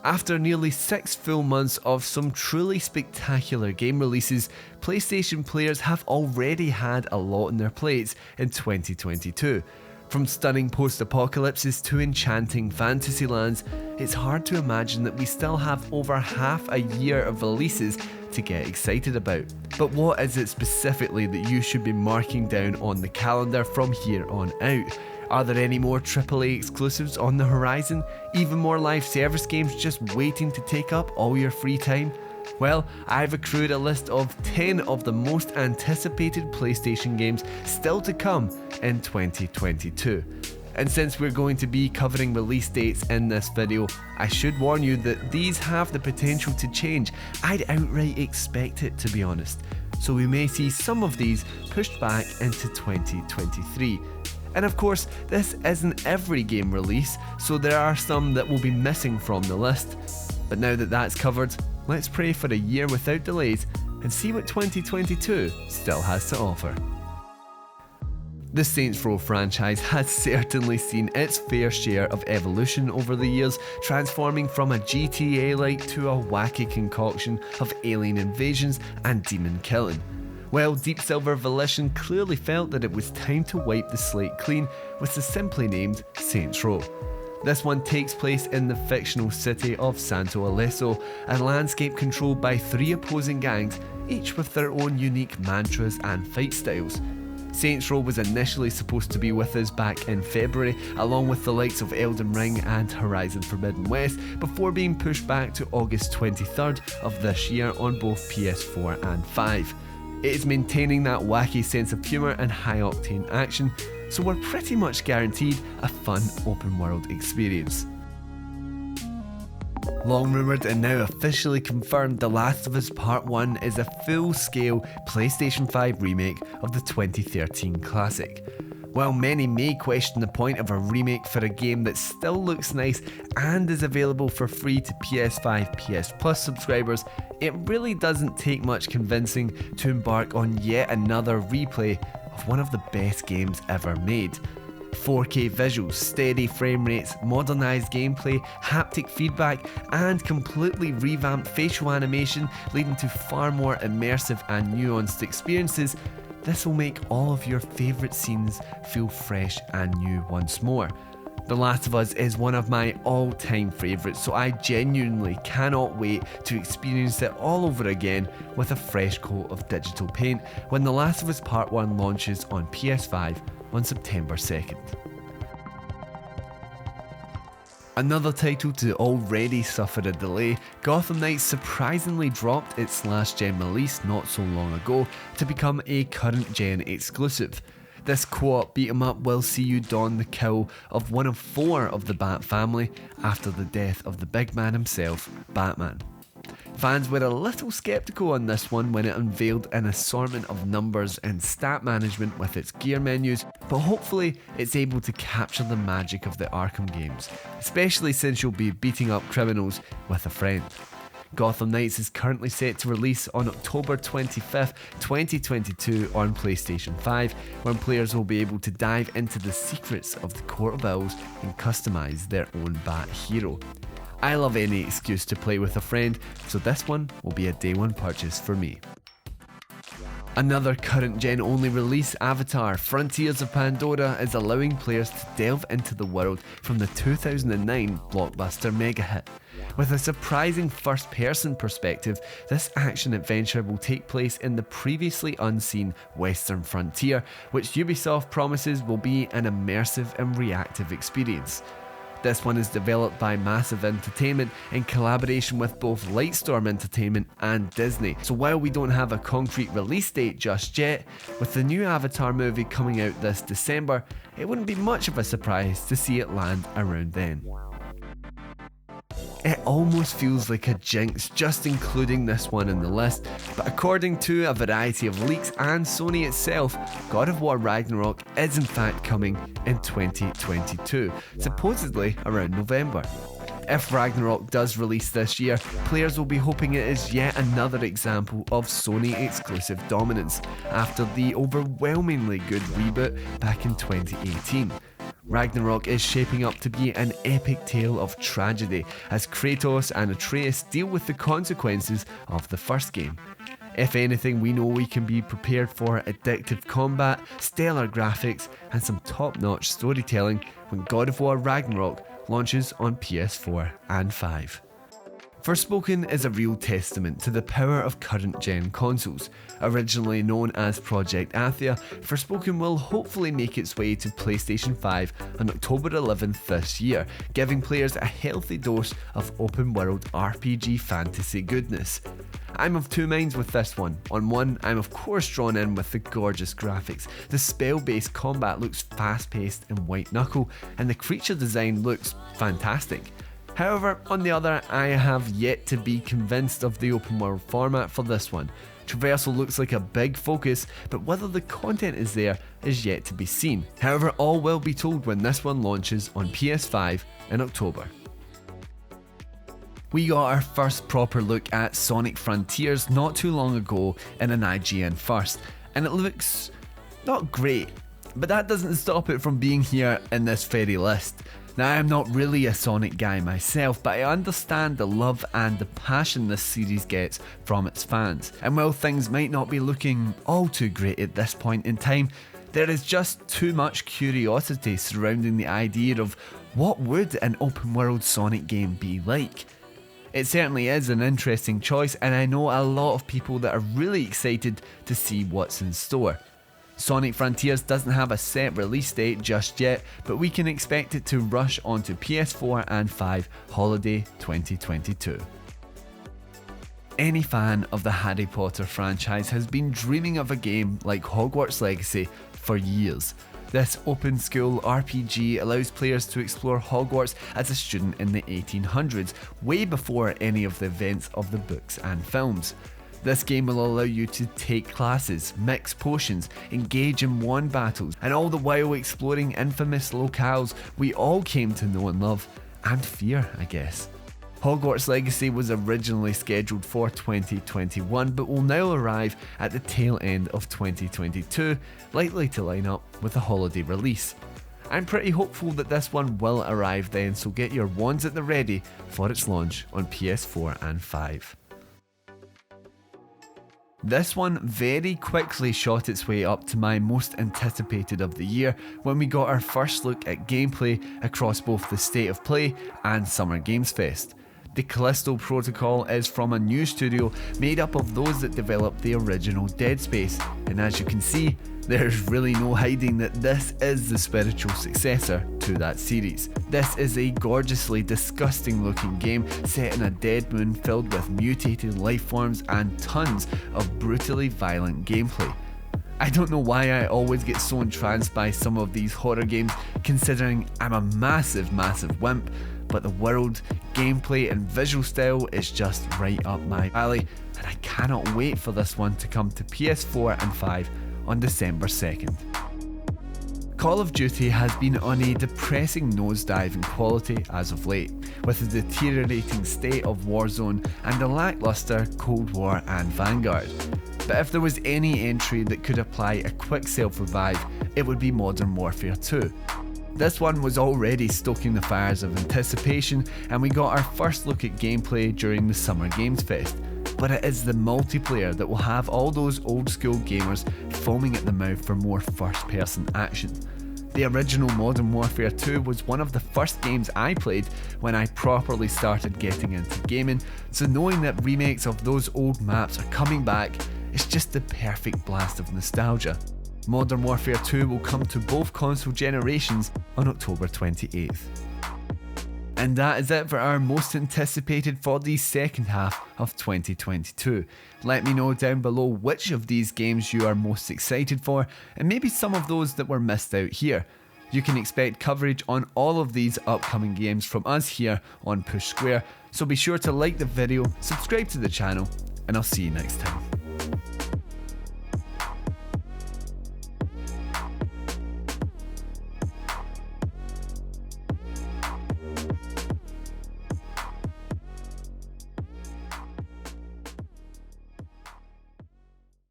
After nearly 6 full months of some truly spectacular game releases, PlayStation players have already had a lot on their plates in 2022. From stunning post-apocalypses to enchanting fantasy lands, it's hard to imagine that we still have over half a year of releases to get excited about. But what is it specifically that you should be marking down on the calendar from here on out? Are there any more AAA exclusives on the horizon? Even more live service games just waiting to take up all your free time? Well, I've accrued a list of 10 of the most anticipated PlayStation games still to come in 2022. And since we're going to be covering release dates in this video, I should warn you that these have the potential to change. I'd outright expect it, to be honest. So we may see some of these pushed back into 2023. And of course, this isn't every game release, so there are some that will be missing from the list. But now that that's covered, let's pray for a year without delays and see what 2022 still has to offer. The Saints Row franchise has certainly seen its fair share of evolution over the years, transforming from a GTA-like to a wacky concoction of alien invasions and demon killing. Well, Deep Silver Volition clearly felt that it was time to wipe the slate clean with the simply named Saints Row. This one takes place in the fictional city of Santo Alesso, a landscape controlled by 3 opposing gangs, each with their own unique mantras and fight styles. Saints Row was initially supposed to be with us back in February, along with the likes of Elden Ring and Horizon Forbidden West, before being pushed back to August 23rd of this year on both PS4 and 5. It is maintaining that wacky sense of humour and high-octane action, so we're pretty much guaranteed a fun open-world experience. Long rumoured and now officially confirmed, The Last of Us Part 1 is a full-scale PlayStation 5 remake of the 2013 classic. While many may question the point of a remake for a game that still looks nice and is available for free to PS5 PS Plus subscribers, it really doesn't take much convincing to embark on yet another replay of one of the best games ever made. 4K visuals, steady frame rates, modernised gameplay, haptic feedback, and completely revamped facial animation leading to far more immersive and nuanced experiences. This will make all of your favourite scenes feel fresh and new once more. The Last of Us is one of my all-time favourites, so I genuinely cannot wait to experience it all over again with a fresh coat of digital paint when The Last of Us Part 1 launches on PS5 on September 2nd. Another title to already suffer a delay, Gotham Knights surprisingly dropped its last-gen release not so long ago to become a current-gen exclusive. This co-op beat-em-up will see you don the cowl of one of 4 of the Bat family after the death of the big man himself, Batman. Fans were a little skeptical on this one when it unveiled an assortment of numbers and stat management with its gear menus, but hopefully it's able to capture the magic of the Arkham games, especially since you'll be beating up criminals with a friend. Gotham Knights is currently set to release on October 25th, 2022 on PlayStation 5, when players will be able to dive into the secrets of the Court of Owls and customise their own Bat hero. I love any excuse to play with a friend, so this one will be a day one purchase for me. Another current gen only release, Avatar: Frontiers of Pandora, is allowing players to delve into the world from the 2009 blockbuster mega hit. With a surprising first person perspective, this action adventure will take place in the previously unseen Western frontier, which Ubisoft promises will be an immersive and reactive experience. This one is developed by Massive Entertainment in collaboration with both Lightstorm Entertainment and Disney. So while we don't have a concrete release date just yet, with the new Avatar movie coming out this December, it wouldn't be much of a surprise to see it land around then. It almost feels like a jinx just including this one in the list, but according to a variety of leaks and Sony itself, God of War Ragnarok is in fact coming in 2022, supposedly around November. If Ragnarok does release this year, players will be hoping it is yet another example of Sony exclusive dominance after the overwhelmingly good reboot back in 2018. Ragnarok is shaping up to be an epic tale of tragedy as Kratos and Atreus deal with the consequences of the first game. If anything, we know we can be prepared for addictive combat, stellar graphics, and some top-notch storytelling when God of War Ragnarok launches on PS4 and 5. Forspoken is a real testament to the power of current-gen consoles. Originally known as Project Athia, Forspoken will hopefully make its way to PlayStation 5 on October 11th this year, giving players a healthy dose of open-world RPG fantasy goodness. I'm of two minds with this one. On one, I'm of course drawn in with the gorgeous graphics. The spell-based combat looks fast-paced and white-knuckle, and the creature design looks fantastic. However, on the other, I have yet to be convinced of the open world format for this one. Traversal looks like a big focus, but whether the content is there is yet to be seen. However, all will be told when this one launches on PS5 in October. We got our first proper look at Sonic Frontiers not too long ago in an IGN first, and it looks not great, but that doesn't stop it from being here in this very list. Now, I'm not really a Sonic guy myself, but I understand the love and the passion this series gets from its fans. And while things might not be looking all too great at this point in time, there is just too much curiosity surrounding the idea of what would an open world Sonic game be like. It certainly is an interesting choice, and I know a lot of people that are really excited to see what's in store. Sonic Frontiers doesn't have a set release date just yet, but we can expect it to rush onto PS4 and 5 holiday 2022. Any fan of the Harry Potter franchise has been dreaming of a game like Hogwarts Legacy for years. This open school RPG allows players to explore Hogwarts as a student in the 1800s, way before any of the events of the books and films. This game will allow you to take classes, mix potions, engage in wand battles, and all the while exploring infamous locales we all came to know and love, and fear, I guess. Hogwarts Legacy was originally scheduled for 2021, but will now arrive at the tail end of 2022, likely to line up with a holiday release. I'm pretty hopeful that this one will arrive then, so get your wands at the ready for its launch on PS4 and 5. This one very quickly shot its way up to my most anticipated of the year when we got our first look at gameplay across both the State of Play and Summer Games Fest. The Callisto protocol is from a new studio made up of those that developed the original Dead Space, and as you can see, there's really no hiding that this is the spiritual successor to that series. This is a gorgeously disgusting looking game set in a dead moon filled with mutated life forms and tons of brutally violent gameplay. I don't know why I always get so entranced by some of these horror games, considering I'm a massive wimp, but the world, gameplay and visual style is just right up my alley, and I cannot wait for this one to come to PS4 and 5 on December 2nd. Call of Duty has been on a depressing nosedive in quality as of late, with a deteriorating state of Warzone and a lackluster Cold War and Vanguard. But if there was any entry that could apply a quick self-revive, it would be Modern Warfare 2. This one was already stoking the fires of anticipation, and we got our first look at gameplay during the Summer Games Fest. But it is the multiplayer that will have all those old school gamers foaming at the mouth for more first person action. The original Modern Warfare 2 was one of the first games I played when I properly started getting into gaming, so knowing that remakes of those old maps are coming back is just the perfect blast of nostalgia. Modern Warfare 2 will come to both console generations on October 28th. And that is it for our most anticipated for the second half of 2022. Let me know down below which of these games you are most excited for, and maybe some of those that were missed out here. You can expect coverage on all of these upcoming games from us here on Push Square, so be sure to like the video, subscribe to the channel, and I'll see you next time.